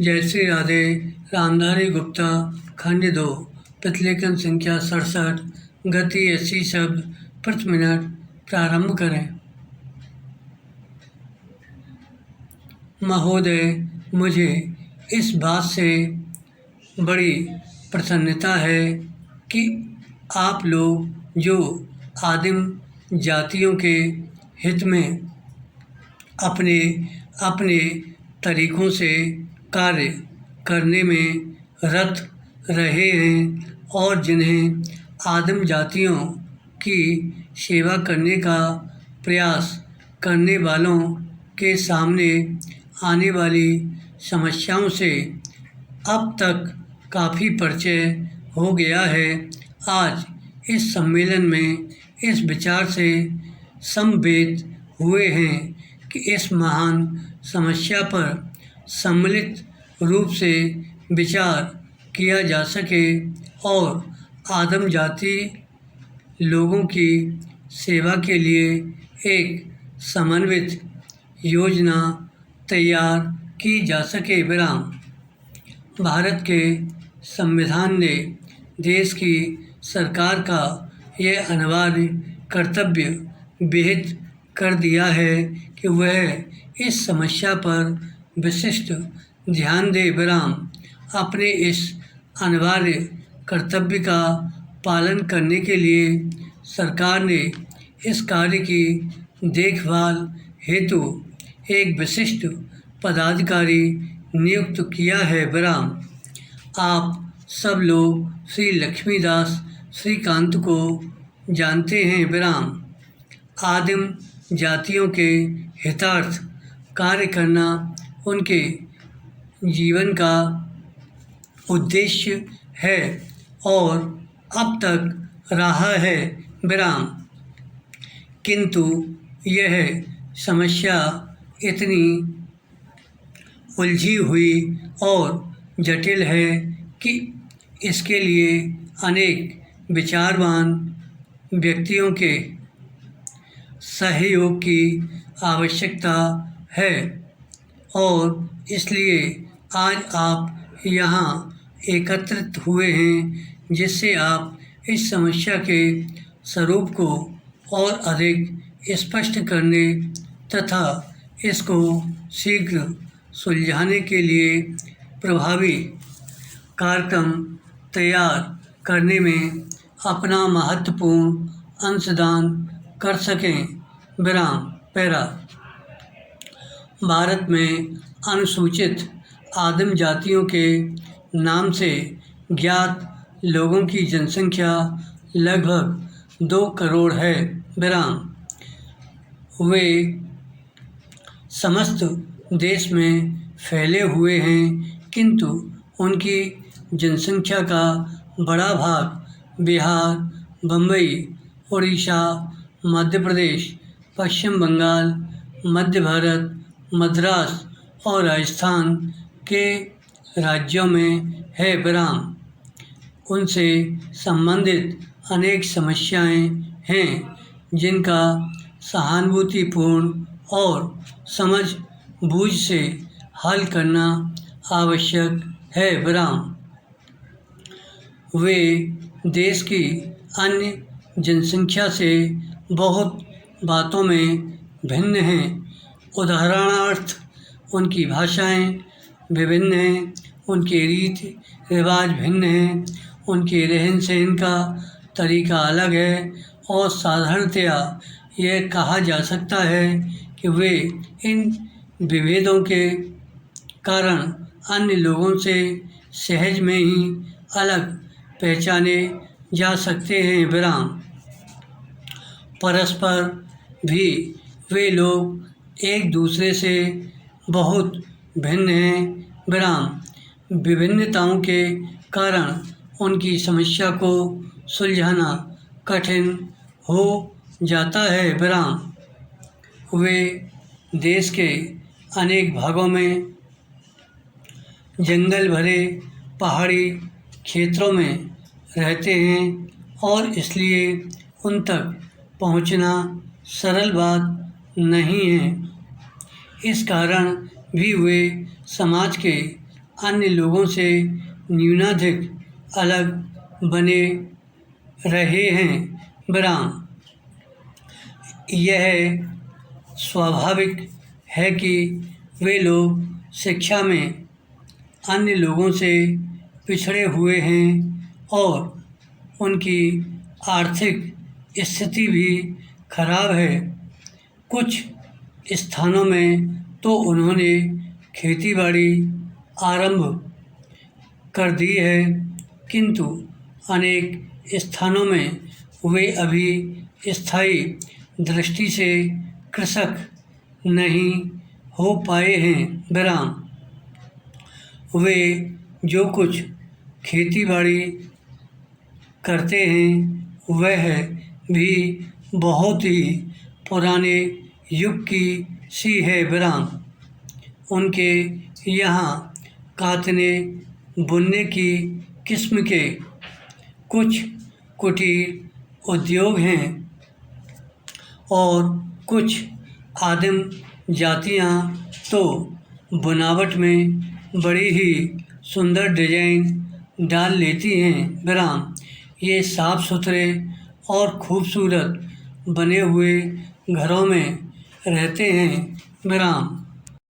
जयश्री राधे, रामधारी गुप्ता, खंड 2, प्रतिलेखन संख्या 67, गति 80 शब्द प्रति मिनट। प्रारंभ करें। महोदय, मुझे इस बात से बड़ी प्रसन्नता है कि आप लोग जो आदिम जातियों के हित में अपने अपने तरीक़ों से कार्य करने में रत रहे हैं और जिन्हें आदिम जातियों की सेवा करने का प्रयास करने वालों के सामने आने वाली समस्याओं से अब तक काफ़ी परिचय हो गया है। आज इस सम्मेलन में इस विचार से समवेत हुए हैं कि इस महान समस्या पर सम्मिलित रूप से विचार किया जा सके और आदिम जाति लोगों की सेवा के लिए एक समन्वित योजना तैयार की जा सके। विराम। भारत के संविधान ने देश की सरकार का यह अनिवार्य कर्तव्य विहित कर दिया है कि वह इस समस्या पर विशिष्ट ध्यान दे। विराम। अपने इस अनिवार्य कर्तव्य का पालन करने के लिए सरकार ने इस कार्य की देखभाल हेतु एक विशिष्ट पदाधिकारी नियुक्त किया है। विराम। आप सब लोग श्री लक्ष्मीदास श्रीकांत को जानते हैं। विराम। आदिम जातियों के हितार्थ कार्य करना उनके जीवन का उद्देश्य है और अब तक रहा है। विराम। किंतु यह समस्या इतनी उलझी हुई और जटिल है कि इसके लिए अनेक विचारवान व्यक्तियों के सहयोग की आवश्यकता है और इसलिए आज आप यहाँ एकत्रित हुए हैं, जिससे आप इस समस्या के स्वरूप को और अधिक स्पष्ट करने तथा इसको शीघ्र सुलझाने के लिए प्रभावी कार्यक्रम तैयार करने में अपना महत्वपूर्ण अंशदान कर सकें। विराम। पैरा। भारत में अनुसूचित आदिम जातियों के नाम से ज्ञात लोगों की जनसंख्या लगभग 2 करोड़ है। विराम। वे समस्त देश में फैले हुए हैं, किंतु उनकी जनसंख्या का बड़ा भाग बिहार, बम्बई, उड़ीसा, मध्य प्रदेश, पश्चिम बंगाल, मध्य भारत, मद्रास और राजस्थान के राज्यों में है। विराम। उनसे संबंधित अनेक समस्याएं हैं जिनका सहानुभूतिपूर्ण और समझ बूझ से हल करना आवश्यक है। विराम। वे देश की अन्य जनसंख्या से बहुत बातों में भिन्न हैं। उदाहरणार्थ, उनकी भाषाएं विभिन्न हैं, उनके रीति रिवाज भिन्न हैं, उनके रहन सहन का तरीका अलग है और साधारणतया यह कहा जा सकता है कि वे इन विभेदों के कारण अन्य लोगों से सहज में ही अलग पहचाने जा सकते हैं। विराम। परस्पर भी वे लोग एक दूसरे से बहुत भिन्न हैं। विराम। विभिन्नताओं के कारण उनकी समस्या को सुलझाना कठिन हो जाता है। विराम। वे देश के अनेक भागों में जंगल भरे पहाड़ी क्षेत्रों में रहते हैं और इसलिए उन तक पहुंचना सरल बात नहीं है। इस कारण भी वे समाज के अन्य लोगों से न्यूनाधिक अलग बने रहे हैं। विराम। यह स्वाभाविक है कि वे लोग शिक्षा में अन्य लोगों से पिछड़े हुए हैं और उनकी आर्थिक स्थिति भी खराब है। कुछ स्थानों में तो उन्होंने खेतीबाड़ी आरंभ कर दी है, किंतु अनेक स्थानों में वे अभी स्थायी दृष्टि से कृषक नहीं हो पाए हैं। विराम। वे जो कुछ खेतीबाड़ी करते हैं वह भी बहुत ही पुराने युग की सी है। विराम। उनके यहाँ कातने बुनने की किस्म के कुछ कुटीर उद्योग हैं और कुछ आदिम जातियाँ तो बनावट में बड़ी ही सुंदर डिजाइन डाल लेती हैं। विराम। ये साफ सुथरे और खूबसूरत बने हुए घरों में रहते हैं। विराम।